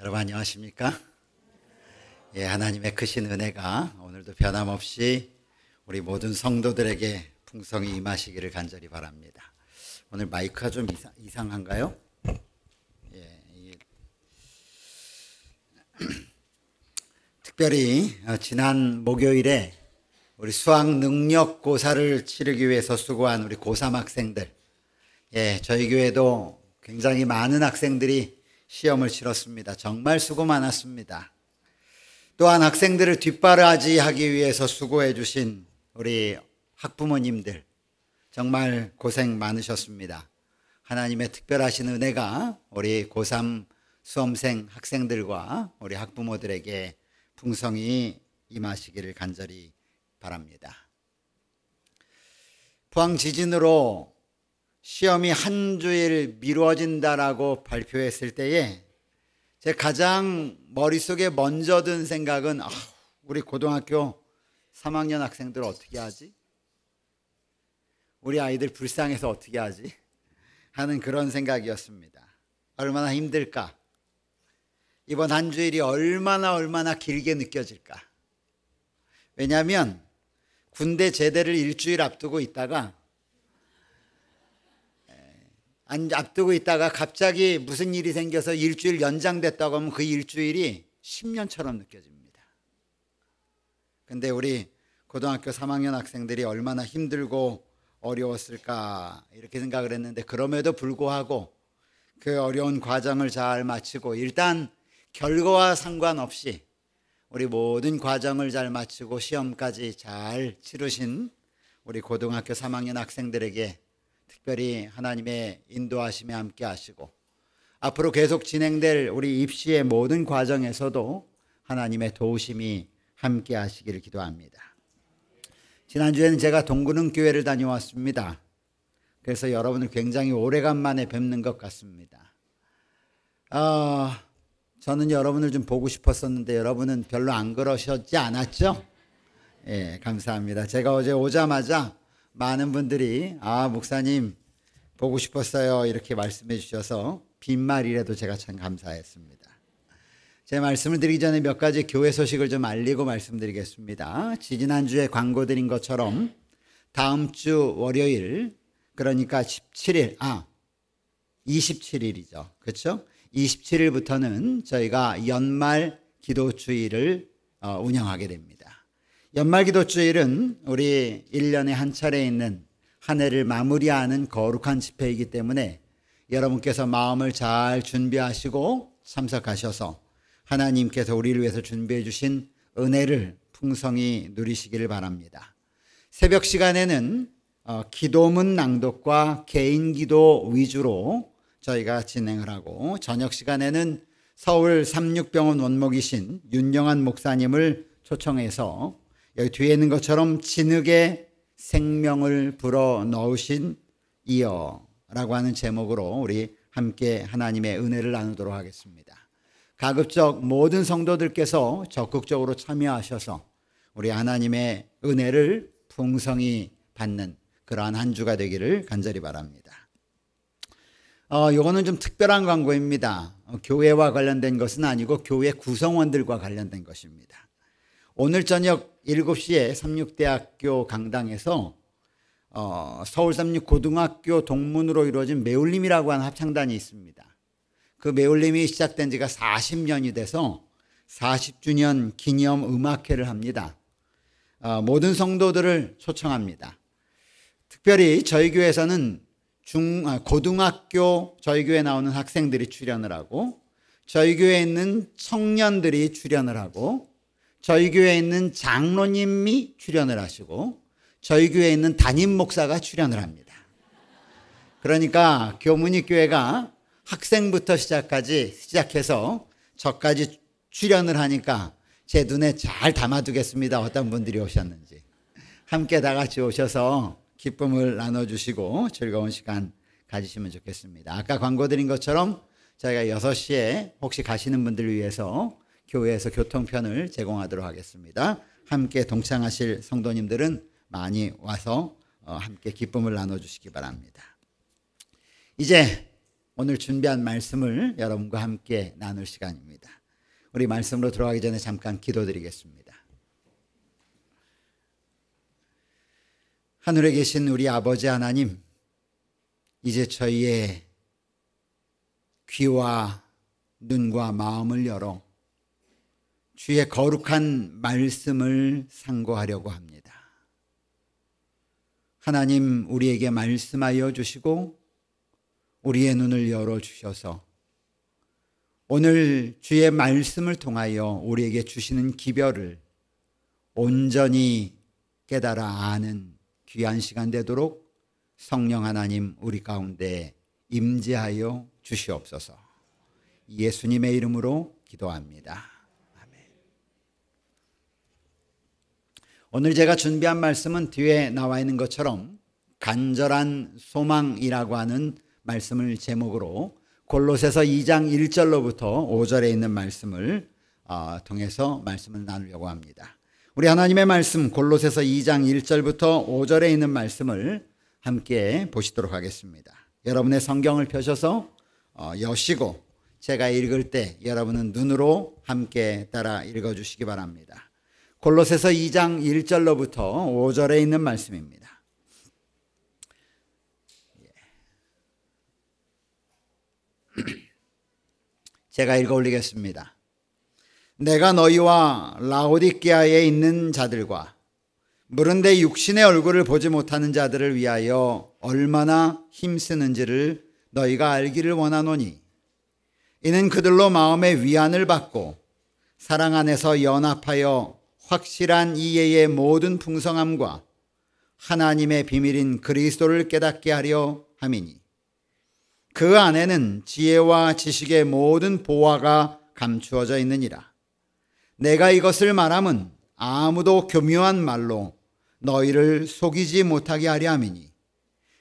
여러분 안녕하십니까? 하나님의 크신 은혜가 오늘도 변함없이 우리 모든 성도들에게 풍성히 임하시기를 간절히 바랍니다. 오늘 마이크가 좀 이상한가요? 특별히 지난 목요일에 우리 수학 능력 고사를 치르기 위해서 수고한 우리 고3 학생들, 저희 교회도 굉장히 많은 학생들이 시험을 치렀습니다. 정말 수고 많았습니다. 또한 학생들을 뒷바라지하기 위해서 수고해 주신 우리 학부모님들 정말 고생 많으셨습니다. 하나님의 특별하신 은혜가 우리 고3 수험생 학생들과 우리 학부모들에게 풍성히 임하시기를 간절히 바랍니다. 포항 지진으로 시험이 한 주일 미뤄진다라고 발표했을 때에 제 가장 머릿속에 먼저 든 생각은 우리 고등학교 3학년 학생들 어떻게 하지? 우리 아이들 불쌍해서 어떻게 하지? 하는 그런 생각이었습니다. 얼마나 힘들까? 이번 한 주일이 얼마나 길게 느껴질까? 왜냐하면 군대 제대를 일주일 앞두고 있다가 갑자기 무슨 일이 생겨서 일주일 연장됐다고 하면 그 일주일이 10년처럼 느껴집니다. 근데 우리 고등학교 3학년 학생들이 얼마나 힘들고 어려웠을까 이렇게 생각을 했는데, 그럼에도 불구하고 그 어려운 과정을 잘 마치고 일단 결과와 상관없이 우리 모든 과정을 잘 마치고 시험까지 잘 치르신 우리 고등학교 3학년 학생들에게 특별히 하나님의 인도하심에 함께 하시고 앞으로 계속 진행될 우리 입시의 모든 과정에서도 하나님의 도우심이 함께 하시기를 기도합니다. 지난주에는 제가 동구릉교회를 다녀왔습니다. 그래서 여러분을 굉장히 오래간만에 뵙는 것 같습니다. 저는 여러분을 좀 보고 싶었었는데 여러분은 별로 안 그러셨지 않았죠? 감사합니다. 제가 어제 오자마자 많은 분들이 목사님 보고 싶었어요 이렇게 말씀해 주셔서 빈말이라도 제가 참 감사했습니다. 제 말씀을 드리기 전에 몇 가지 교회 소식을 좀 알리고 말씀드리겠습니다. 지난주에 광고 드린 것처럼 다음 주 월요일, 그러니까 27일이죠. 그렇죠? 27일부터는 저희가 연말 기도주일을 운영하게 됩니다. 연말 기도주일은 우리 1년에 한 차례 있는 한 해를 마무리하는 거룩한 집회이기 때문에 여러분께서 마음을 잘 준비하시고 참석하셔서 하나님께서 우리를 위해서 준비해 주신 은혜를 풍성히 누리시기를 바랍니다. 새벽 시간에는 기도문 낭독과 개인 기도 위주로 저희가 진행을 하고, 저녁 시간에는 서울 삼육병원 원목이신 윤영한 목사님을 초청해서 여기 뒤에 있는 것처럼 진흙에 생명을 불어 넣으신 이어라고 하는 제목으로 우리 함께 하나님의 은혜를 나누도록 하겠습니다. 가급적 모든 성도들께서 적극적으로 참여하셔서 우리 하나님의 은혜를 풍성히 받는 그러한 한 주가 되기를 간절히 바랍니다. 이거는 좀 특별한 광고입니다. 교회와 관련된 것은 아니고 교회 구성원들과 관련된 것입니다. 오늘 저녁 7시에 삼육대학교 강당에서 서울 삼육고등학교 동문으로 이루어진 매울림이라고 하는 합창단이 있습니다. 그 매울림이 시작된 지가 40년이 돼서 40주년 기념 음악회를 합니다. 모든 성도들을 초청합니다. 특별히 저희 교회에서는 고등학교 저희 교회에 나오는 학생들이 출연을 하고, 저희 교회에 있는 청년들이 출연을 하고, 저희 교회에 있는 장로님이 출연을 하시고, 저희 교회에 있는 담임 목사가 출연을 합니다. 그러니까 교문이교회가 학생부터 시작해서 저까지 출연을 하니까 제 눈에 잘 담아두겠습니다. 어떤 분들이 오셨는지. 함께 다 같이 오셔서 기쁨을 나눠주시고 즐거운 시간 가지시면 좋겠습니다. 아까 광고 드린 것처럼 저희가 6시에 혹시 가시는 분들을 위해서 교회에서 교통편을 제공하도록 하겠습니다. 함께 동참하실 성도님들은 많이 와서 함께 기쁨을 나눠주시기 바랍니다. 이제 오늘 준비한 말씀을 여러분과 함께 나눌 시간입니다. 우리 말씀으로 들어가기 전에 잠깐 기도드리겠습니다. 하늘에 계신 우리 아버지 하나님, 이제 저희의 귀와 눈과 마음을 열어 주의 거룩한 말씀을 상고하려고 합니다. 하나님, 우리에게 말씀하여 주시고 우리의 눈을 열어주셔서 오늘 주의 말씀을 통하여 우리에게 주시는 기별을 온전히 깨달아 아는 귀한 시간 되도록 성령 하나님 우리 가운데 임재하여 주시옵소서. 예수님의 이름으로 기도합니다. 아멘. 오늘 제가 준비한 말씀은 뒤에 나와 있는 것처럼 간절한 소망이라고 하는 말씀을 제목으로 골로새서 2장 1절로부터 5절에 있는 말씀을 통해서 말씀을 나누려고 합니다. 우리 하나님의 말씀 골로새서 2장 1절부터 5절에 있는 말씀을 함께 보시도록 하겠습니다. 여러분의 성경을 펴셔서 여시고 제가 읽을 때 여러분은 눈으로 함께 따라 읽어주시기 바랍니다. 골로새서 2장 1절로부터 5절에 있는 말씀입니다. 제가 읽어 올리겠습니다. 내가 너희와 라오디게아에 있는 자들과 무른데 육신의 얼굴을 보지 못하는 자들을 위하여 얼마나 힘쓰는지를 너희가 알기를 원하노니, 이는 그들로 마음의 위안을 받고 사랑 안에서 연합하여 확실한 이해의 모든 풍성함과 하나님의 비밀인 그리스도를 깨닫게 하려 함이니, 그 안에는 지혜와 지식의 모든 보화가 감추어져 있느니라. 내가 이것을 말함은 아무도 교묘한 말로 너희를 속이지 못하게 하려 함이니,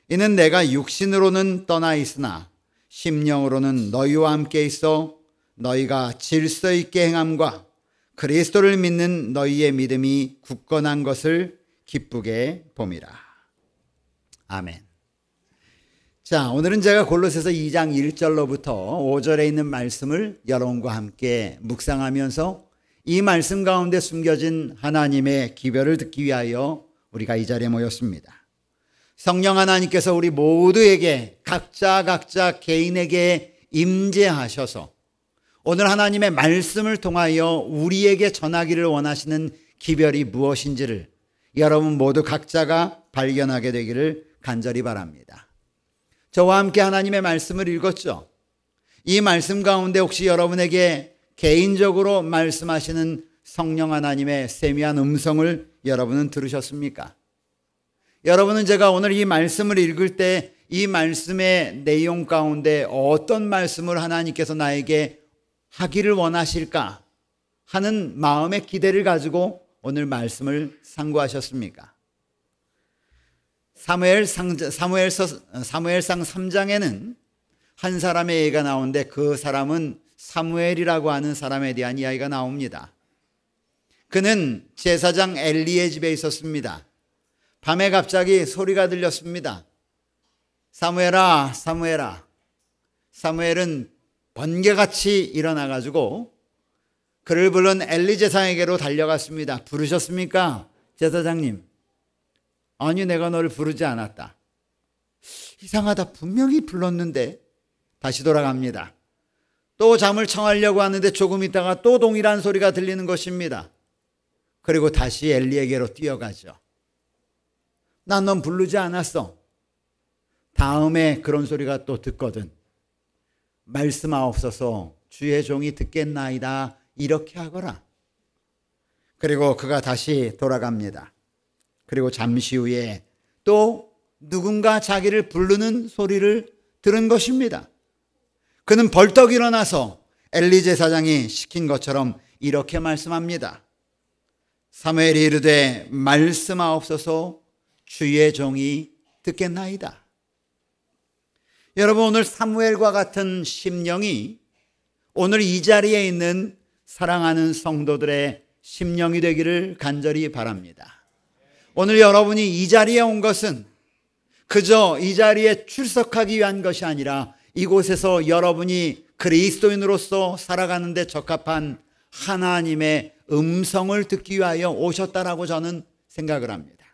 이는 내가 육신으로는 떠나 있으나 심령으로는 너희와 함께 있어 너희가 질서 있게 행함과 그리스도를 믿는 너희의 믿음이 굳건한 것을 기쁘게 봄이라. 아멘. 자, 오늘은 제가 골로새서 2장 1절로부터 5절에 있는 말씀을 여러분과 함께 묵상하면서 이 말씀 가운데 숨겨진 하나님의 기별을 듣기 위하여 우리가 이 자리에 모였습니다. 성령 하나님께서 우리 모두에게 각자 개인에게 임재하셔서 오늘 하나님의 말씀을 통하여 우리에게 전하기를 원하시는 기별이 무엇인지를 여러분 모두 각자가 발견하게 되기를 간절히 바랍니다. 저와 함께 하나님의 말씀을 읽었죠. 이 말씀 가운데 혹시 여러분에게 개인적으로 말씀하시는 성령 하나님의 세미한 음성을 여러분은 들으셨습니까? 여러분은 제가 오늘 이 말씀을 읽을 때 이 말씀의 내용 가운데 어떤 말씀을 하나님께서 나에게 하기를 원하실까 하는 마음의 기대를 가지고 오늘 말씀을 상고하셨습니까? 사무엘상 3장에는 한 사람의 얘기가 나오는데 그 사람은 사무엘이라고 하는 사람에 대한 이야기가 나옵니다. 그는 제사장 엘리의 집에 있었습니다. 밤에 갑자기 소리가 들렸습니다. 사무엘아, 사무엘아. 사무엘은 번개같이 일어나가지고 그를 부른 엘리 제사장에게로 달려갔습니다. 부르셨습니까? 제사장님. 아니, 내가 너를 부르지 않았다. 이상하다. 분명히 불렀는데. 다시 돌아갑니다. 또 잠을 청하려고 하는데 조금 있다가 또 동일한 소리가 들리는 것입니다. 그리고 다시 엘리에게로 뛰어가죠. 난 넌 부르지 않았어. 다음에 그런 소리가 또 듣거든. 말씀하옵소서 주의 종이 듣겠나이다. 이렇게 하거라. 그리고 그가 다시 돌아갑니다. 그리고 잠시 후에 또 누군가 자기를 부르는 소리를 들은 것입니다. 그는 벌떡 일어나서 엘리 제사장이 시킨 것처럼 이렇게 말씀합니다. 사무엘이 이르되 말씀하옵소서 주의 종이 듣겠나이다. 여러분, 오늘 사무엘과 같은 심령이 오늘 이 자리에 있는 사랑하는 성도들의 심령이 되기를 간절히 바랍니다. 오늘 여러분이 이 자리에 온 것은 그저 이 자리에 출석하기 위한 것이 아니라 이곳에서 여러분이 그리스도인으로서 살아가는 데 적합한 하나님의 음성을 듣기 위하여 오셨다라고 저는 생각을 합니다.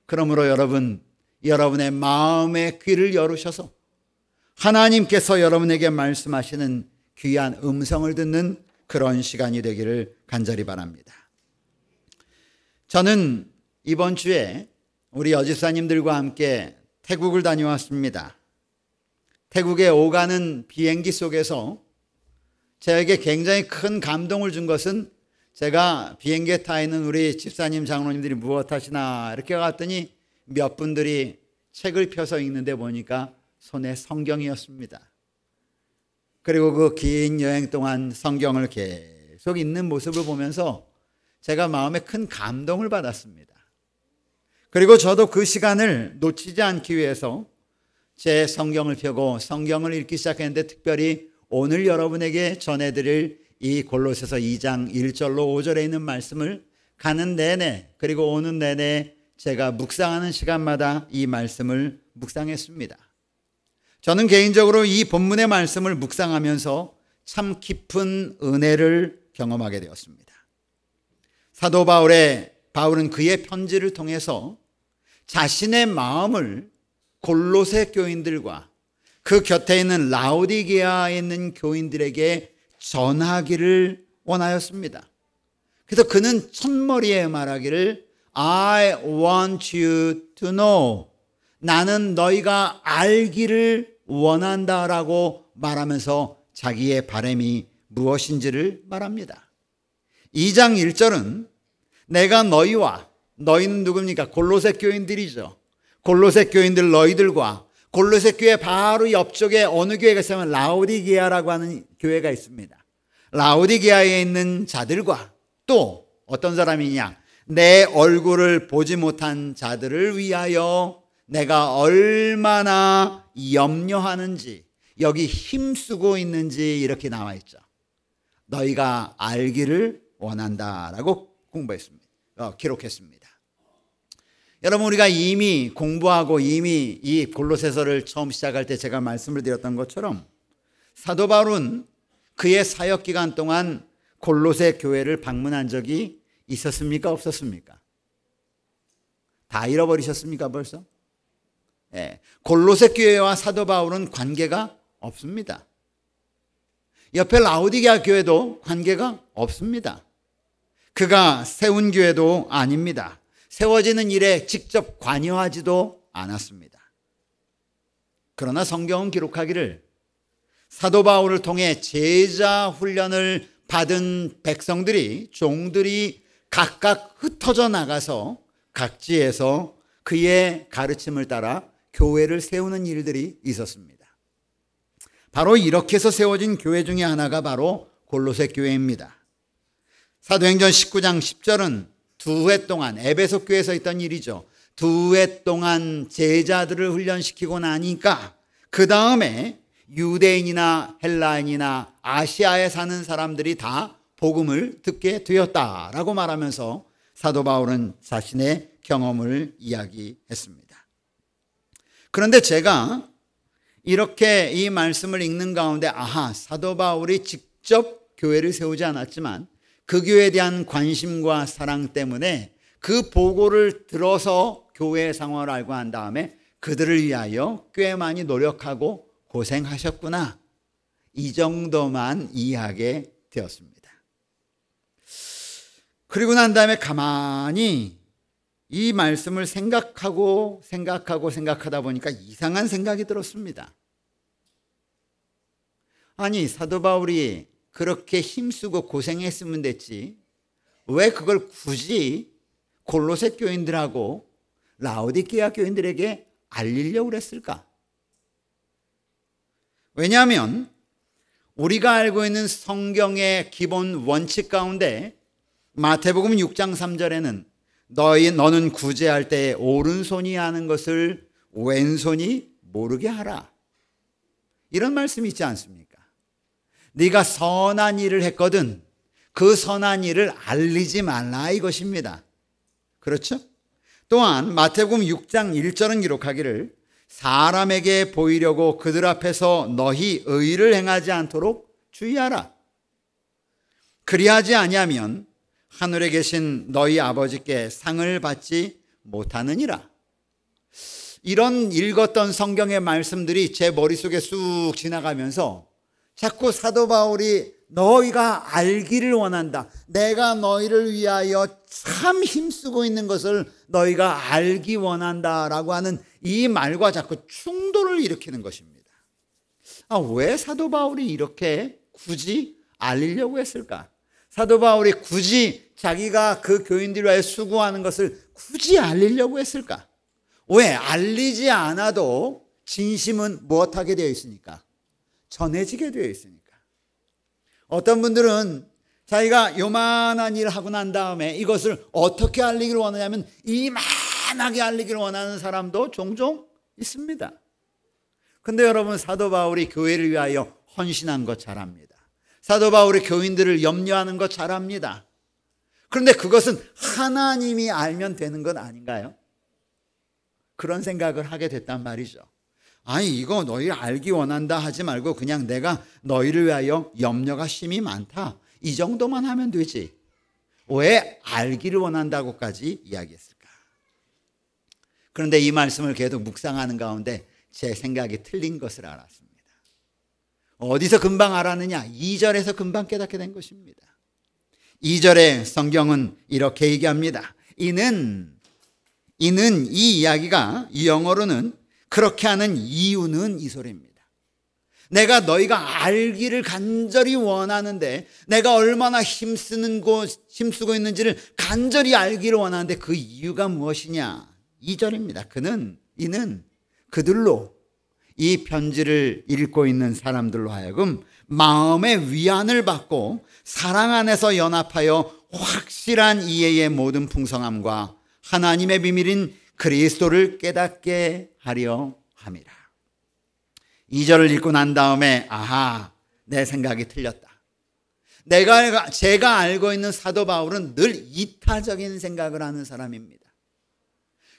그러므로 여러분, 여러분의 마음의 귀를 열으셔서 하나님께서 여러분에게 말씀하시는 귀한 음성을 듣는 그런 시간이 되기를 간절히 바랍니다. 저는 이번 주에 우리 여집사님들과 함께 태국을 다녀왔습니다. 태국에 오가는 비행기 속에서 저에게 굉장히 큰 감동을 준 것은 제가 비행기에 타 있는 우리 집사님, 장로님들이 무엇 하시나 이렇게 갔더니 몇 분들이 책을 펴서 읽는데 보니까 손에 성경이었습니다. 그리고 그 긴 여행 동안 성경을 계속 읽는 모습을 보면서 제가 마음에 큰 감동을 받았습니다. 그리고 저도 그 시간을 놓치지 않기 위해서 제 성경을 펴고 성경을 읽기 시작했는데, 특별히 오늘 여러분에게 전해드릴 이 골로새서 2장 1절로 5절에 있는 말씀을 가는 내내, 그리고 오는 내내 제가 묵상하는 시간마다 이 말씀을 묵상했습니다. 저는 개인적으로 이 본문의 말씀을 묵상하면서 참 깊은 은혜를 경험하게 되었습니다. 사도 바울은 그의 편지를 통해서 자신의 마음을 골로새 교인들과 그 곁에 있는 라오디게아에 있는 교인들에게 전하기를 원하였습니다. 그래서 그는 첫머리에 말하기를 I want you to know, 나는 너희가 알기를 원한다라고 말하면서 자기의 바람이 무엇인지를 말합니다. 2장 1절은 내가 너희와, 너희는 누굽니까? 골로새 교인들이죠. 골로새 교인들 너희들과 골로새 교회 바로 옆쪽에 어느 교회가 있으면 라오디게아라고 하는 교회가 있습니다. 라오디게아에 있는 자들과 또 어떤 사람이냐, 내 얼굴을 보지 못한 자들을 위하여 내가 얼마나 염려하는지, 여기 힘쓰고 있는지 이렇게 나와 있죠. 너희가 알기를 원한다라고 기록했습니다. 여러분, 우리가 이미 공부하고 이미 이 골로새서를 처음 시작할 때 제가 말씀을 드렸던 것처럼 사도 바울은 그의 사역 기간 동안 골로새 교회를 방문한 적이 있었습니까? 없었습니까? 다 잃어버리셨습니까 벌써? 네. 골로새 교회와 사도 바울은 관계가 없습니다. 옆에 라오디게아 교회도 관계가 없습니다. 그가 세운 교회도 아닙니다. 세워지는 일에 직접 관여하지도 않았습니다. 그러나 성경은 기록하기를 사도 바울을 통해 제자 훈련을 받은 백성들이, 종들이 각각 흩어져 나가서 각지에서 그의 가르침을 따라 교회를 세우는 일들이 있었습니다. 바로 이렇게 해서 세워진 교회 중에 하나가 바로 골로새 교회입니다. 사도행전 19장 10절은 2해 동안 에베소 교회에서 있던 일이죠. 2해 동안 제자들을 훈련시키고 나니까 그 다음에 유대인이나 헬라인이나 아시아에 사는 사람들이 다 복음을 듣게 되었다라고 말하면서 사도 바울은 자신의 경험을 이야기했습니다. 그런데 제가 이렇게 이 말씀을 읽는 가운데 사도 바울이 직접 교회를 세우지 않았지만 그 교회에 대한 관심과 사랑 때문에 그 보고를 들어서 교회의 상황을 알고 한 다음에 그들을 위하여 꽤 많이 노력하고 고생하셨구나, 이 정도만 이해하게 되었습니다. 그리고 난 다음에 가만히 이 말씀을 생각하다 보니까 이상한 생각이 들었습니다. 아니, 사도 바울이 그렇게 힘쓰고 고생했으면 됐지, 왜 그걸 굳이 골로새 교인들하고 라오디게아 교인들에게 알리려고 그랬을까? 왜냐하면 우리가 알고 있는 성경의 기본 원칙 가운데 마태복음 6장 3절에는 너는 구제할 때 오른손이 하는 것을 왼손이 모르게 하라, 이런 말씀이 있지 않습니까? 네가 선한 일을 했거든 그 선한 일을 알리지 말라, 이것입니다. 그렇죠? 또한 마태복음 6장 1절은 기록하기를 사람에게 보이려고 그들 앞에서 너희 의를 행하지 않도록 주의하라. 그리하지 아니하면 하늘에 계신 너희 아버지께 상을 받지 못하느니라. 이런 읽었던 성경의 말씀들이 제 머릿속에 쑥 지나가면서 자꾸 사도 바울이 너희가 알기를 원한다. 내가 너희를 위하여 참 힘쓰고 있는 것을 너희가 알기 원한다라고 하는 이 말과 자꾸 충돌을 일으키는 것입니다. 왜 사도 바울이 이렇게 굳이 알리려고 했을까? 사도 바울이 굳이 자기가 그 교인들을 위하여 수고하는 것을 굳이 알리려고 했을까? 왜? 알리지 않아도 진심은 무엇하게 되어 있으니까? 전해지게 되어 있으니까. 어떤 분들은 자기가 요만한 일을 하고 난 다음에 이것을 어떻게 알리기를 원하냐면 이만하게 알리기를 원하는 사람도 종종 있습니다. 근데 여러분, 사도 바울이 교회를 위하여 헌신한 것 잘 압니다. 사도 바울이 교인들을 염려하는 것 잘 압니다. 그런데 그것은 하나님이 알면 되는 건 아닌가요? 그런 생각을 하게 됐단 말이죠. 아니, 이거 너희를 알기 원한다 하지 말고 그냥 내가 너희를 위하여 염려가 심히 많다, 이 정도만 하면 되지. 왜 알기를 원한다고까지 이야기했을까? 그런데 이 말씀을 계속 묵상하는 가운데 제 생각이 틀린 것을 알았습니다. 어디서 금방 알았느냐? 2절에서 금방 깨닫게 된 것입니다. 2절에 성경은 이렇게 얘기합니다. 이는 이 이야기가 이 영어로는 그렇게 하는 이유는 이 소리입니다. 내가 너희가 알기를 간절히 원하는데, 내가 얼마나 힘쓰고 있는지를 간절히 알기를 원하는데 그 이유가 무엇이냐? 2절입니다. 이는 그들로, 이 편지를 읽고 있는 사람들로 하여금 마음의 위안을 받고 사랑 안에서 연합하여 확실한 이해의 모든 풍성함과 하나님의 비밀인 그리스도를 깨닫게 하려 함이라. 2절을 읽고 난 다음에 아하, 내 생각이 틀렸다. 제가 알고 있는 사도 바울은 늘 이타적인 생각을 하는 사람입니다.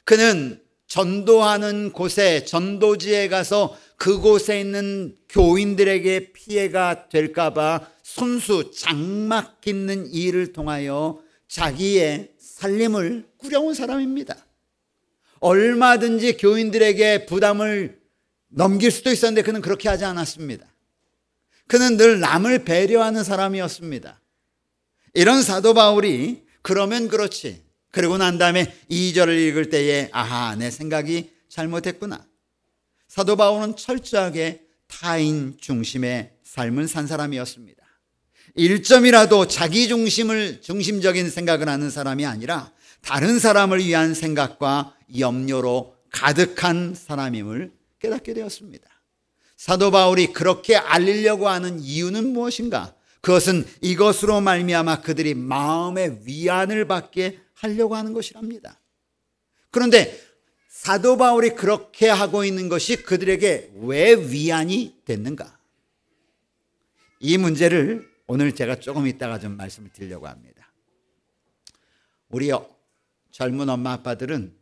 그는 전도하는 곳에, 전도지에 가서 그곳에 있는 교인들에게 피해가 될까봐 손수 장막 깃는 일을 통하여 자기의 살림을 꾸려온 사람입니다. 얼마든지 교인들에게 부담을 넘길 수도 있었는데 그는 그렇게 하지 않았습니다. 그는 늘 남을 배려하는 사람이었습니다. 이런 사도 바울이 그러면 그렇지, 그리고 난 다음에 2절을 읽을 때에 아하, 내 생각이 잘못했구나. 사도 바울은 철저하게 타인 중심의 삶을 산 사람이었습니다. 1점이라도 자기 중심적인 생각을 하는 사람이 아니라 다른 사람을 위한 생각과 염려로 가득한 사람임을 깨닫게 되었습니다. 사도 바울이 그렇게 알리려고 하는 이유는 무엇인가? 그것은 이것으로 말미암아 그들이 마음의 위안을 받게 하려고 하는 것이랍니다. 그런데 사도 바울이 그렇게 하고 있는 것이 그들에게 왜 위안이 됐는가? 이 문제를 오늘 제가 조금 이따가 좀 말씀을 드리려고 합니다. 우리 젊은 엄마 아빠들은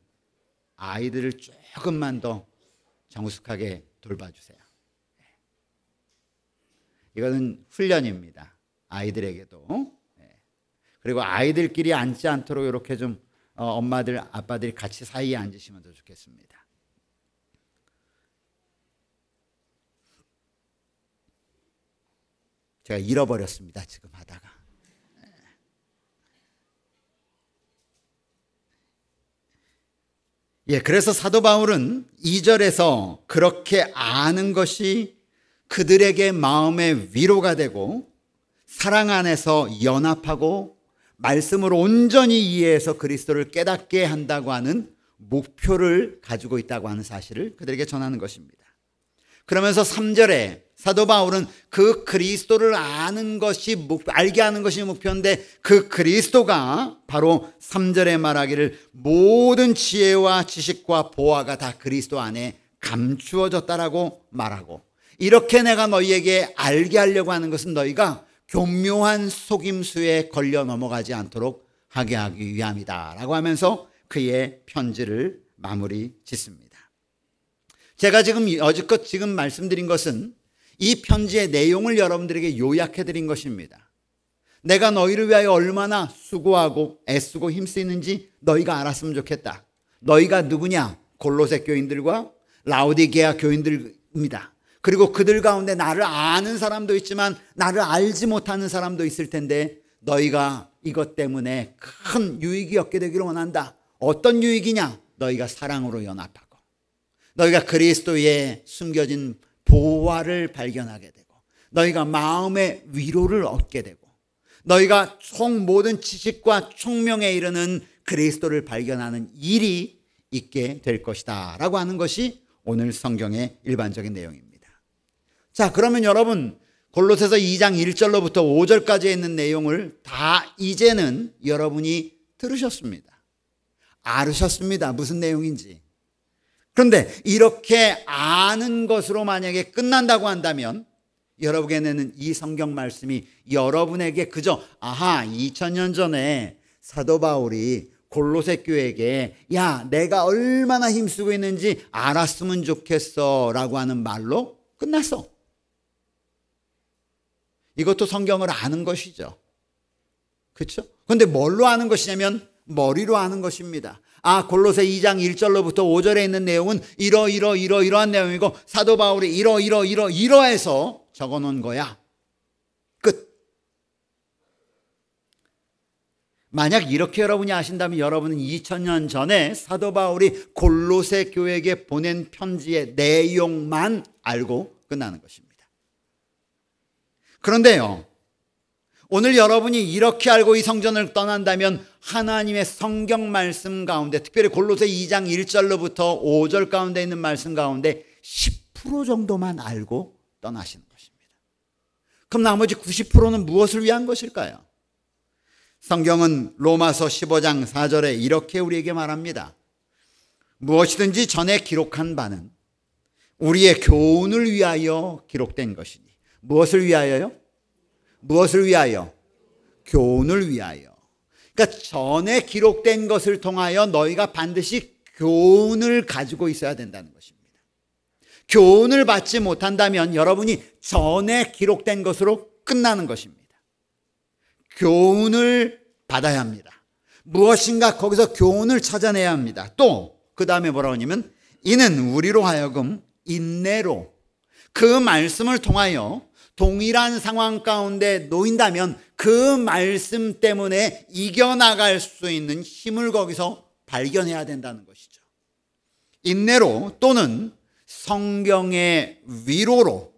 아이들을 조금만 더 정숙하게 돌봐주세요. 이거는 훈련입니다. 아이들에게도. 그리고 아이들끼리 앉지 않도록 이렇게 좀 엄마들, 아빠들이 같이 사이에 앉으시면 더 좋겠습니다. 제가 잃어버렸습니다, 지금 하다가. 그래서 사도 바울은 2절에서 그렇게 아는 것이 그들에게 마음의 위로가 되고 사랑 안에서 연합하고 말씀으로 온전히 이해해서 그리스도를 깨닫게 한다고 하는 목표를 가지고 있다고 하는 사실을 그들에게 전하는 것입니다. 그러면서 3절에 사도 바울은 그 그리스도를 알게 하는 것이 목표인데 그 그리스도가 바로 3절에 말하기를 모든 지혜와 지식과 보화가 다 그리스도 안에 감추어졌다라고 말하고, 이렇게 내가 너희에게 알게 하려고 하는 것은 너희가 교묘한 속임수에 걸려 넘어가지 않도록 하게 하기 위함이다 라고 하면서 그의 편지를 마무리 짓습니다. 제가 지금 여지껏 지금 말씀드린 것은 이 편지의 내용을 여러분들에게 요약해 드린 것입니다. 내가 너희를 위하여 얼마나 수고하고 애쓰고 힘쓰는지 너희가 알았으면 좋겠다. 너희가 누구냐? 골로새 교인들과 라오디게아 교인들입니다. 그리고 그들 가운데 나를 아는 사람도 있지만 나를 알지 못하는 사람도 있을 텐데 너희가 이것 때문에 큰 유익이 얻게 되기를 원한다. 어떤 유익이냐? 너희가 사랑으로 연합하고 너희가 그리스도의 숨겨진 보화를 발견하게 되고 너희가 마음의 위로를 얻게 되고 너희가 총 모든 지식과 총명에 이르는 그리스도를 발견하는 일이 있게 될 것이다 라고 하는 것이 오늘 성경의 일반적인 내용입니다. 자, 그러면 여러분 골로새서 2장 1절로부터 5절까지 있는 내용을 다 이제는 여러분이 들으셨습니다. 알으셨습니다. 무슨 내용인지. 그런데 이렇게 아는 것으로 만약에 끝난다고 한다면 여러분에게는 이 성경 말씀이 여러분에게 그저 2000년 전에 사도 바울이 골로새 교회에게 야, 내가 얼마나 힘쓰고 있는지 알았으면 좋겠어 라고 하는 말로 끝났어. 이것도 성경을 아는 것이죠. 그렇죠? 그런데 뭘로 아는 것이냐면 머리로 아는 것입니다. 골로새 2장 1절로부터 5절에 있는 내용은 이러한 내용이고 사도 바울이 이러해서 적어놓은 거야. 끝. 만약 이렇게 여러분이 아신다면 여러분은 2000년 전에 사도 바울이 골로새 교회에게 보낸 편지의 내용만 알고 끝나는 것입니다. 그런데요, 오늘 여러분이 이렇게 알고 이 성전을 떠난다면 하나님의 성경 말씀 가운데 특별히 골로새 2장 1절로부터 5절 가운데 있는 말씀 가운데 10% 정도만 알고 떠나시는 것입니다. 그럼 나머지 90%는 무엇을 위한 것일까요? 성경은 로마서 15장 4절에 이렇게 우리에게 말합니다. 무엇이든지 전에 기록한 바는 우리의 교훈을 위하여 기록된 것이니. 무엇을 위하여요? 무엇을 위하여? 교훈을 위하여. 그러니까 전에 기록된 것을 통하여 너희가 반드시 교훈을 가지고 있어야 된다는 것입니다. 교훈을 받지 못한다면 여러분이 전에 기록된 것으로 끝나는 것입니다. 교훈을 받아야 합니다. 무엇인가 거기서 교훈을 찾아내야 합니다. 또 그 다음에 뭐라고 하냐면 이는 우리로 하여금 인내로 그 말씀을 통하여 동일한 상황 가운데 놓인다면 그 말씀 때문에 이겨나갈 수 있는 힘을 거기서 발견해야 된다는 것이죠. 인내로 또는 성경의 위로로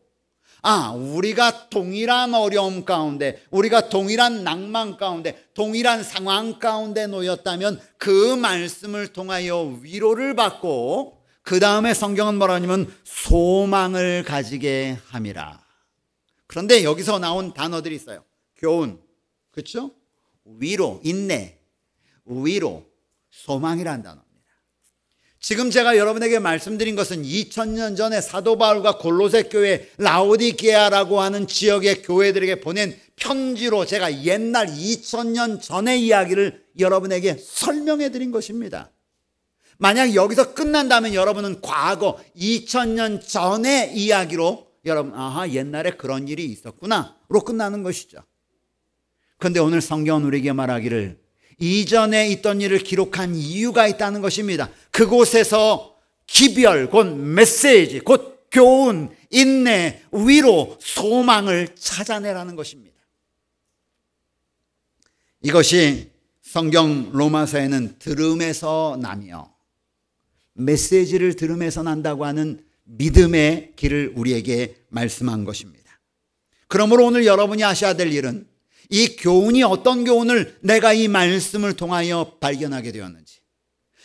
우리가 동일한 어려움 가운데 우리가 동일한 낭만 가운데 동일한 상황 가운데 놓였다면 그 말씀을 통하여 위로를 받고 그 다음에 성경은 뭐라 하냐면 소망을 가지게 함이라. 그런데 여기서 나온 단어들이 있어요. 교훈, 그렇죠? 위로, 인내, 위로, 소망이라는 단어입니다. 지금 제가 여러분에게 말씀드린 것은 2000년 전에 사도 바울과 골로새 교회 라오디게아라고 하는 지역의 교회들에게 보낸 편지로 제가 옛날 2000년 전의 이야기를 여러분에게 설명해 드린 것입니다. 만약 여기서 끝난다면 여러분은 과거 2000년 전의 이야기로 여러분 옛날에 그런 일이 있었구나로 끝나는 것이죠. 그런데 오늘 성경은 우리에게 말하기를 이전에 있던 일을 기록한 이유가 있다는 것입니다. 그곳에서 기별, 곧 메시지, 곧 교훈, 인내, 위로, 소망을 찾아내라는 것입니다. 이것이 성경 로마서에는 들음에서 나며 메시지를 들음에서 난다고 하는 믿음의 길을 우리에게 말씀한 것입니다. 그러므로 오늘 여러분이 하셔야 될 일은 이 교훈이 어떤 교훈을 내가 이 말씀을 통하여 발견하게 되었는지,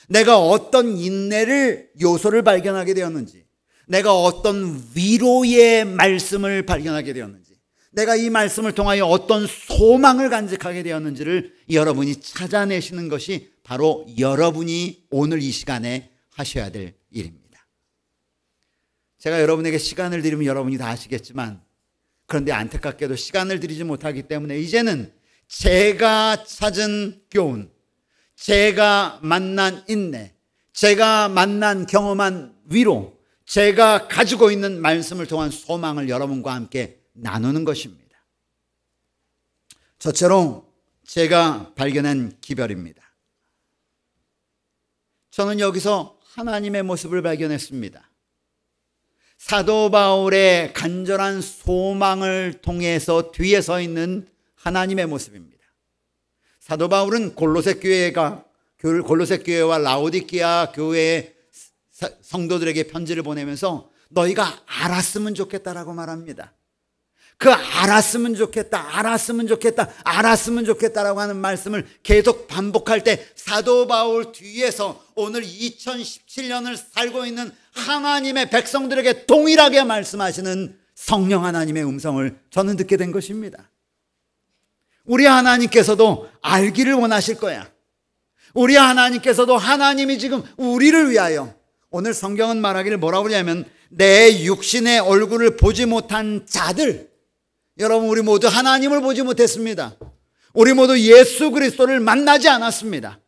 내가 어떤 인내를 요소를 발견하게 되었는지, 내가 어떤 위로의 말씀을 발견하게 되었는지, 내가 이 말씀을 통하여 어떤 소망을 간직하게 되었는지를 여러분이 찾아내시는 것이 바로 여러분이 오늘 이 시간에 하셔야 될 일입니다. 제가 여러분에게 시간을 드리면 여러분이 다 아시겠지만 그런데 안타깝게도 시간을 드리지 못하기 때문에 이제는 제가 찾은 교훈, 제가 만난 인내, 제가 만난 경험한 위로, 제가 가지고 있는 말씀을 통한 소망을 여러분과 함께 나누는 것입니다. 저처럼 제가 발견한 기별입니다. 저는 여기서 하나님의 모습을 발견했습니다. 사도 바울의 간절한 소망을 통해서 뒤에 서 있는 하나님의 모습입니다. 사도 바울은 골로새 교회와 라오디게아 교회의 성도들에게 편지를 보내면서 너희가 알았으면 좋겠다라고 말합니다. 그 알았으면 좋겠다, 알았으면 좋겠다, 알았으면 좋겠다라고 하는 말씀을 계속 반복할 때 사도 바울 뒤에서 오늘 2017년을 살고 있는 하나님의 백성들에게 동일하게 말씀하시는 성령 하나님의 음성을 저는 듣게 된 것입니다. 우리 하나님께서도 알기를 원하실 거야. 우리 하나님께서도 하나님이 지금 우리를 위하여, 오늘 성경은 말하기를 뭐라고 그러냐면 내 육신의 얼굴을 보지 못한 자들, 여러분 우리 모두 하나님을 보지 못했습니다. 우리 모두 예수 그리스도를 만나지 않았습니다.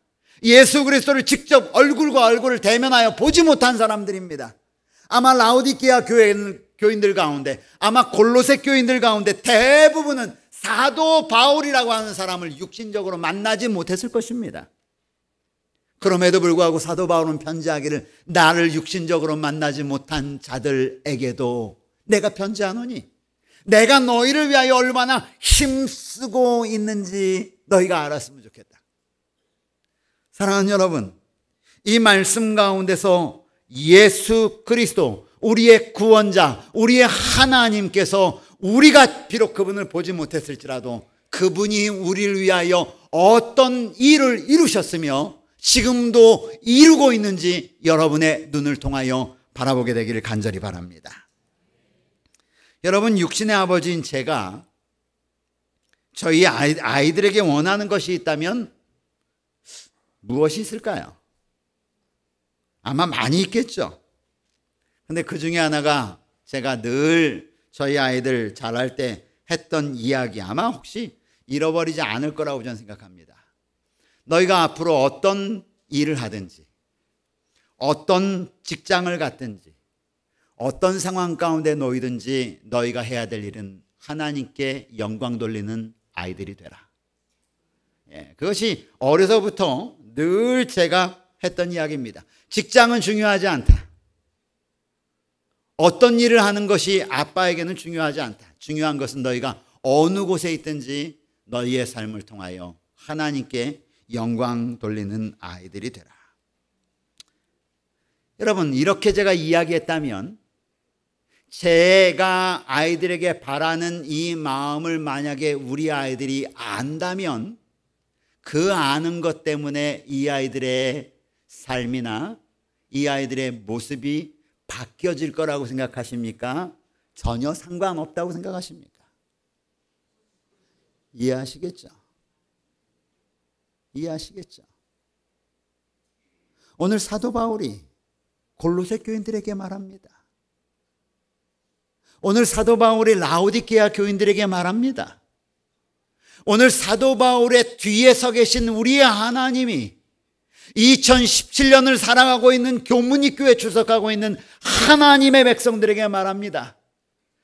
예수 그리스도를 직접 얼굴과 얼굴을 대면하여 보지 못한 사람들입니다. 아마 라오디게아 교인들 가운데, 아마 골로새 교인들 가운데 대부분은 사도 바울이라고 하는 사람을 육신적으로 만나지 못했을 것입니다. 그럼에도 불구하고 사도 바울은 편지하기를 나를 육신적으로 만나지 못한 자들에게도 내가 편지하노니 내가 너희를 위하여 얼마나 힘쓰고 있는지 너희가 알았으면 좋겠다. 사랑하는 여러분, 이 말씀 가운데서 예수 그리스도, 우리의 구원자, 우리의 하나님께서 우리가 비록 그분을 보지 못했을지라도 그분이 우리를 위하여 어떤 일을 이루셨으며 지금도 이루고 있는지 여러분의 눈을 통하여 바라보게 되기를 간절히 바랍니다. 여러분, 육신의 아버지인 제가 저희 아이들에게 원하는 것이 있다면 무엇이 있을까요? 아마 많이 있겠죠. 근데 그 중에 하나가 제가 늘 저희 아이들 자랄 때 했던 이야기, 아마 혹시 잃어버리지 않을 거라고 저는 생각합니다. 너희가 앞으로 어떤 일을 하든지, 어떤 직장을 갖든지, 어떤 상황 가운데 놓이든지 너희가 해야 될 일은 하나님께 영광 돌리는 아이들이 되라. 그것이 어려서부터 늘 제가 했던 이야기입니다. 직장은 중요하지 않다. 어떤 일을 하는 것이 아빠에게는 중요하지 않다. 중요한 것은 너희가 어느 곳에 있든지 너희의 삶을 통하여 하나님께 영광 돌리는 아이들이 되라. 여러분, 이렇게 제가 이야기했다면 제가 아이들에게 바라는 이 마음을 만약에 우리 아이들이 안다면 그 아는 것 때문에 이 아이들의 삶이나 이 아이들의 모습이 바뀌어질 거라고 생각하십니까? 전혀 상관없다고 생각하십니까? 이해하시겠죠? 이해하시겠죠? 오늘 사도 바울이 골로새 교인들에게 말합니다. 오늘 사도 바울이 라오디게아 교인들에게 말합니다. 오늘 사도 바울의 뒤에 서 계신 우리의 하나님이 2017년을 살아가고 있는 교문이교회 출석하고 있는 하나님의 백성들에게 말합니다.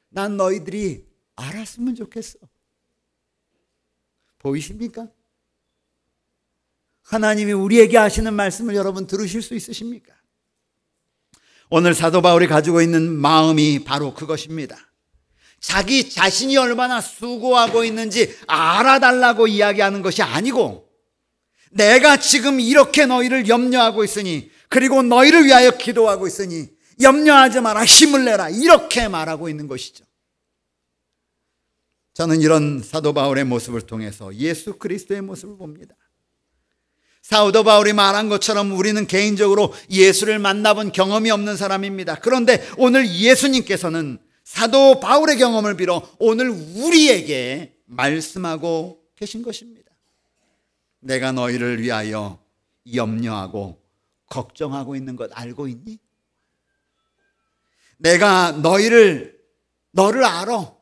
난 너희들이 알았으면 좋겠어. 보이십니까? 하나님이 우리에게 하시는 말씀을 여러분 들으실 수 있으십니까? 오늘 사도 바울이 가지고 있는 마음이 바로 그것입니다. 자기 자신이 얼마나 수고하고 있는지 알아달라고 이야기하는 것이 아니고, 내가 지금 이렇게 너희를 염려하고 있으니, 그리고 너희를 위하여 기도하고 있으니 염려하지 마라, 힘을 내라, 이렇게 말하고 있는 것이죠. 저는 이런 사도 바울의 모습을 통해서 예수 그리스도의 모습을 봅니다. 사도 바울이 말한 것처럼 우리는 개인적으로 예수를 만나본 경험이 없는 사람입니다. 그런데 오늘 예수님께서는 사도 바울의 경험을 빌어 오늘 우리에게 말씀하고 계신 것입니다. 내가 너희를 위하여 염려하고 걱정하고 있는 것 알고 있니? 내가 너를 알아.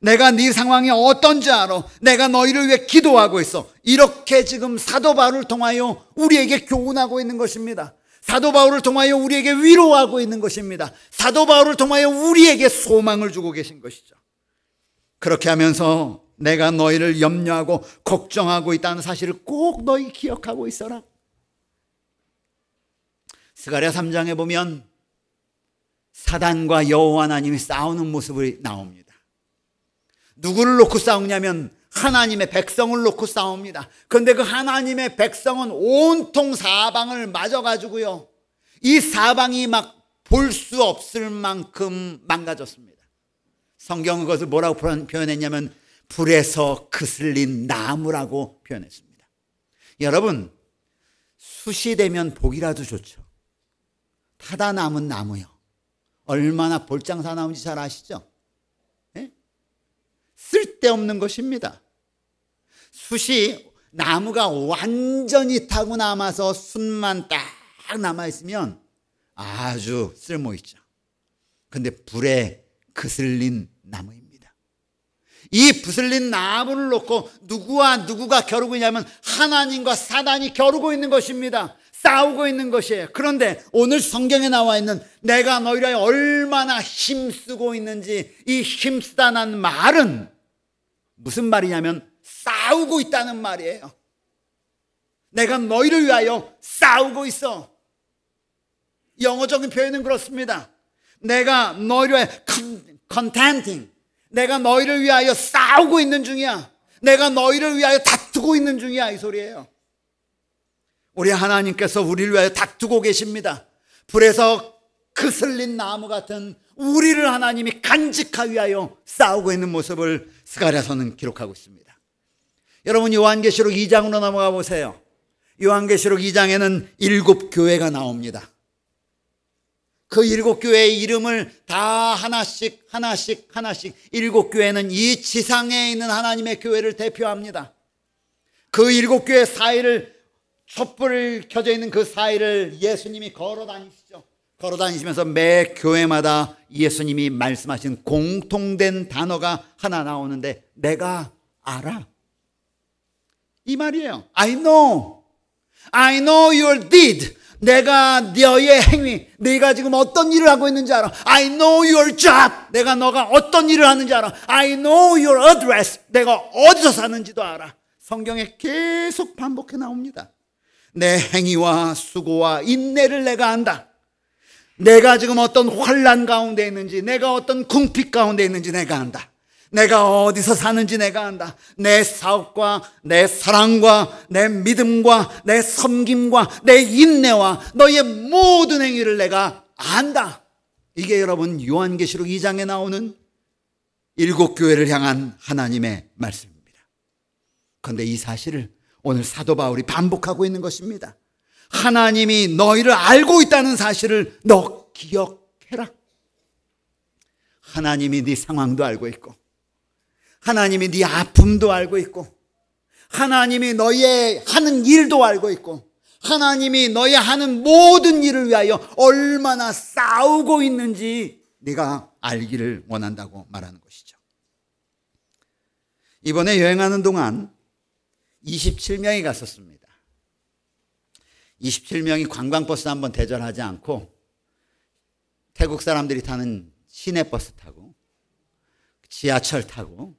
내가 네 상황이 어떤지 알아. 내가 너희를 위해 기도하고 있어. 이렇게 지금 사도 바울을 통하여 우리에게 교훈하고 있는 것입니다. 사도 바울을 통하여 우리에게 위로하고 있는 것입니다. 사도 바울을 통하여 우리에게 소망을 주고 계신 것이죠. 그렇게 하면서 내가 너희를 염려하고 걱정하고 있다는 사실을 꼭 너희 기억하고 있어라. 스가랴 3장에 보면 사단과 여호와 하나님이 싸우는 모습이 나옵니다. 누구를 놓고 싸우냐면 하나님의 백성을 놓고 싸웁니다. 그런데 그 하나님의 백성은 온통 사방을 맞아가지고요, 이 사방이 막 볼 수 없을 만큼 망가졌습니다. 성경은 그것을 뭐라고 표현했냐면 불에서 그슬린 나무라고 표현했습니다. 여러분, 숯이 되면 복이라도 좋죠. 타다 남은 나무요, 얼마나 볼장사 나무인지 잘 아시죠? 네? 쓸데없는 것입니다. 숯이, 나무가 완전히 타고 남아서 숯만 딱 남아있으면 아주 쓸모있죠. 근데 불에 그슬린 나무입니다. 이 부슬린 나무를 놓고 누구와 누구가 겨루고 있냐면 하나님과 사단이 겨루고 있는 것입니다. 싸우고 있는 것이에요. 그런데 오늘 성경에 나와 있는 내가 너희를 위하여 얼마나 힘쓰고 있는지, 이 힘쓰다는 말은 무슨 말이냐면 싸우고 있다는 말이에요. 내가 너희를 위하여 싸우고 있어. 영어적인 표현은 그렇습니다. 내가 너희를 위하여 contending, 내가 너희를 위하여 싸우고 있는 중이야. 내가 너희를 위하여 다투고 있는 중이야, 이 소리예요. 우리 하나님께서 우리를 위하여 다투고 계십니다. 불에서 그슬린 나무 같은 우리를 하나님이 간직하기 위하여 싸우고 있는 모습을 스가랴서는 기록하고 있습니다. 여러분, 요한계시록 2장으로 넘어가 보세요. 요한계시록 2장에는 7 교회가 나옵니다. 그 7 교회의 이름을 다 하나씩 7 교회는 이 지상에 있는 하나님의 교회를 대표합니다. 그 7 교회 사이를, 촛불 켜져 있는 그 사이를 예수님이 걸어 다니시죠. 걸어 다니시면서 매 교회마다 예수님이 말씀하신 공통된 단어가 하나 나오는데 내가 알아, 이 말이에요. I know your deed. 내가 너의 행위, 네가 지금 어떤 일을 하고 있는지 알아. I know your job. 내가 너가 어떤 일을 하는지 알아. I know your address. 내가 어디서 사는지도 알아. 성경에 계속 반복해 나옵니다. 내 행위와 수고와 인내를 내가 안다. 내가 지금 어떤 환난 가운데 있는지, 내가 어떤 궁핍 가운데 있는지 내가 안다. 내가 어디서 사는지 내가 안다. 내 사업과 내 사랑과 내 믿음과 내 섬김과 내 인내와 너의 모든 행위를 내가 안다. 이게 여러분 요한계시록 2장에 나오는 7 교회를 향한 하나님의 말씀입니다. 그런데 이 사실을 오늘 사도 바울이 반복하고 있는 것입니다. 하나님이 너희를 알고 있다는 사실을 너 기억해라. 하나님이 네 상황도 알고 있고, 하나님이 네 아픔도 알고 있고, 하나님이 너의 하는 일도 알고 있고, 하나님이 너의 하는 모든 일을 위하여 얼마나 싸우고 있는지 네가 알기를 원한다고 말하는 것이죠. 이번에 여행하는 동안 27명이 갔었습니다. 27명이 관광버스 한번 대절하지 않고 태국 사람들이 타는 시내버스 타고 지하철 타고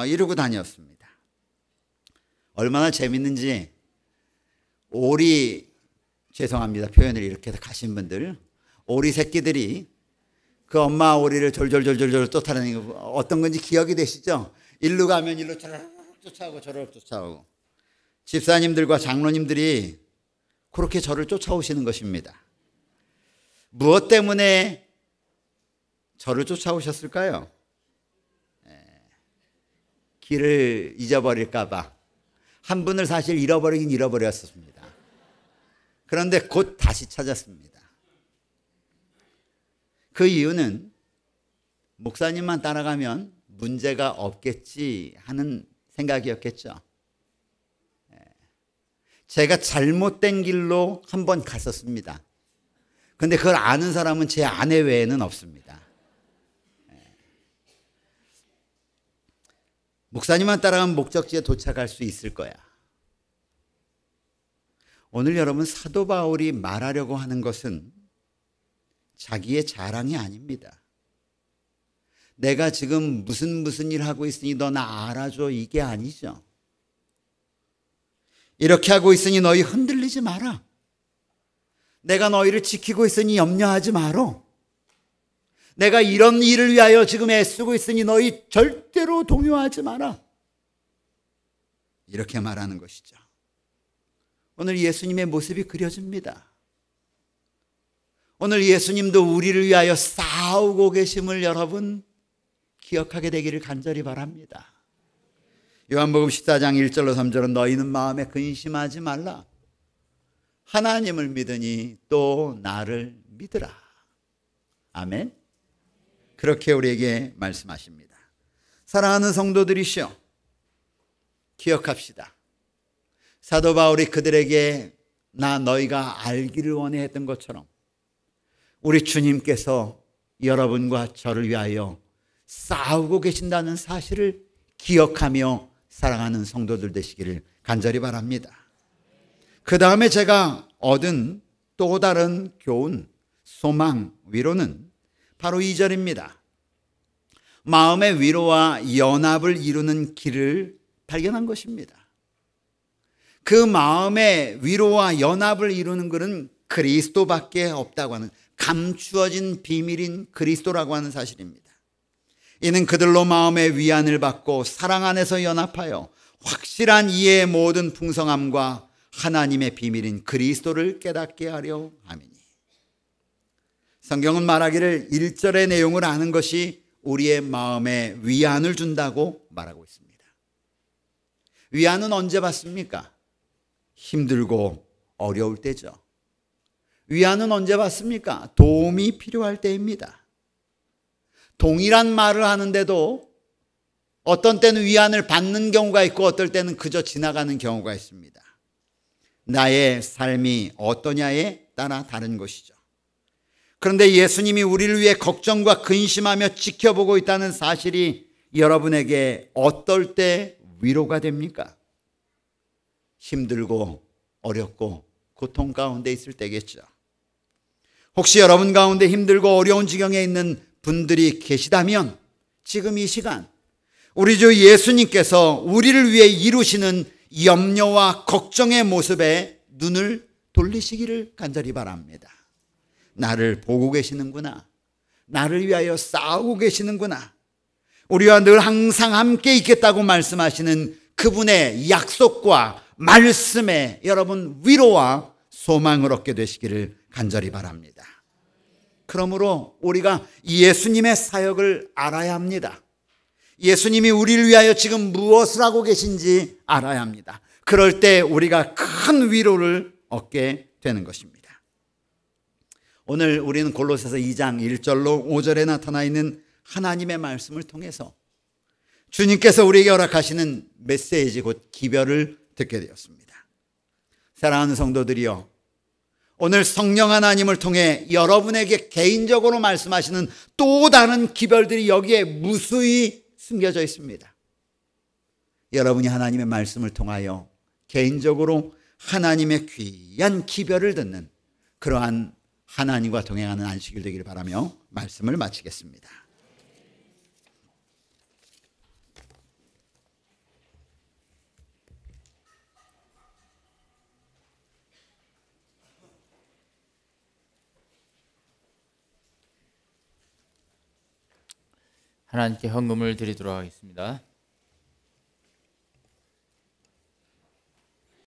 이러고 다녔습니다. 얼마나 재밌는지, 오리, 죄송합니다, 표현을 이렇게 해서 가신 분들, 오리 새끼들이 그 엄마 오리를 졸졸졸졸 쫓아다니는 거 어떤 건지 기억이 되시죠? 일로 가면 일로 저러르 쫓아오고 저러르 쫓아오고, 집사님들과 장로님들이 그렇게 저를 쫓아오시는 것입니다. 무엇 때문에 저를 쫓아오셨을까요? 길을 잊어버릴까 봐. 한 분을 사실 잃어버리긴 잃어버렸습니다. 그런데 곧 다시 찾았습니다. 그 이유는 목사님만 따라가면 문제가 없겠지 하는 생각이었겠죠. 제가 잘못된 길로 한번 갔었습니다. 그런데 그걸 아는 사람은 제 아내 외에는 없습니다. 목사님만 따라가면 목적지에 도착할 수 있을 거야. 오늘 여러분, 사도 바울이 말하려고 하는 것은 자기의 자랑이 아닙니다. 내가 지금 무슨 일 하고 있으니 너 나 알아줘, 이게 아니죠. 이렇게 하고 있으니 너희 흔들리지 마라. 내가 너희를 지키고 있으니 염려하지 마라. 내가 이런 일을 위하여 지금 애쓰고 있으니 너희 절대로 동요하지 마라. 이렇게 말하는 것이죠. 오늘 예수님의 모습이 그려집니다. 오늘 예수님도 우리를 위하여 싸우고 계심을 여러분 기억하게 되기를 간절히 바랍니다. 요한복음 14장 1절로 3절은 너희는 마음에 근심하지 말라. 하나님을 믿으니 또 나를 믿으라. 아멘. 그렇게 우리에게 말씀하십니다. 사랑하는 성도들이시여, 기억합시다. 사도 바울이 그들에게 나 너희가 알기를 원해 했던 것처럼 우리 주님께서 여러분과 저를 위하여 싸우고 계신다는 사실을 기억하며 사랑하는 성도들 되시기를 간절히 바랍니다. 그 다음에 제가 얻은 또 다른 교훈, 소망, 위로는 바로 2절입니다. 마음의 위로와 연합을 이루는 길을 발견한 것입니다. 그 마음의 위로와 연합을 이루는 것은 그리스도밖에 없다고 하는, 감추어진 비밀인 그리스도라고 하는 사실입니다. 이는 그들로 마음의 위안을 받고 사랑 안에서 연합하여 확실한 이해의 모든 풍성함과 하나님의 비밀인 그리스도를 깨닫게 하려 함이니. 성경은 말하기를 1절의 내용을 아는 것이 우리의 마음에 위안을 준다고 말하고 있습니다. 위안은 언제 받습니까? 힘들고 어려울 때죠. 위안은 언제 받습니까? 도움이 필요할 때입니다. 동일한 말을 하는데도 어떤 때는 위안을 받는 경우가 있고 어떨 때는 그저 지나가는 경우가 있습니다. 나의 삶이 어떠냐에 따라 다른 것이죠. 그런데 예수님이 우리를 위해 걱정과 근심하며 지켜보고 있다는 사실이 여러분에게 어떨 때 위로가 됩니까? 힘들고 어렵고 고통 가운데 있을 때겠죠. 혹시 여러분 가운데 힘들고 어려운 지경에 있는 분들이 계시다면 지금 이 시간 우리 주 예수님께서 우리를 위해 이루시는 염려와 걱정의 모습에 눈을 돌리시기를 간절히 바랍니다. 나를 보고 계시는구나. 나를 위하여 싸우고 계시는구나. 우리와 늘 항상 함께 있겠다고 말씀하시는 그분의 약속과 말씀에 여러분 위로와 소망을 얻게 되시기를 간절히 바랍니다. 그러므로 우리가 예수님의 사역을 알아야 합니다. 예수님이 우리를 위하여 지금 무엇을 하고 계신지 알아야 합니다. 그럴 때 우리가 큰 위로를 얻게 되는 것입니다. 오늘 우리는 골로새서 2장 1절로 5절에 나타나 있는 하나님의 말씀을 통해서 주님께서 우리에게 허락하시는 메시지 곧 기별을 듣게 되었습니다. 사랑하는 성도들이여, 오늘 성령 하나님을 통해 여러분에게 개인적으로 말씀하시는 또 다른 기별들이 여기에 무수히 숨겨져 있습니다. 여러분이 하나님의 말씀을 통하여 개인적으로 하나님의 귀한 기별을 듣는 그러한 하나님과 동행하는 안식일 되기를 바라며 말씀을 마치겠습니다. 하나님께 헌금을 드리도록 하겠습니다.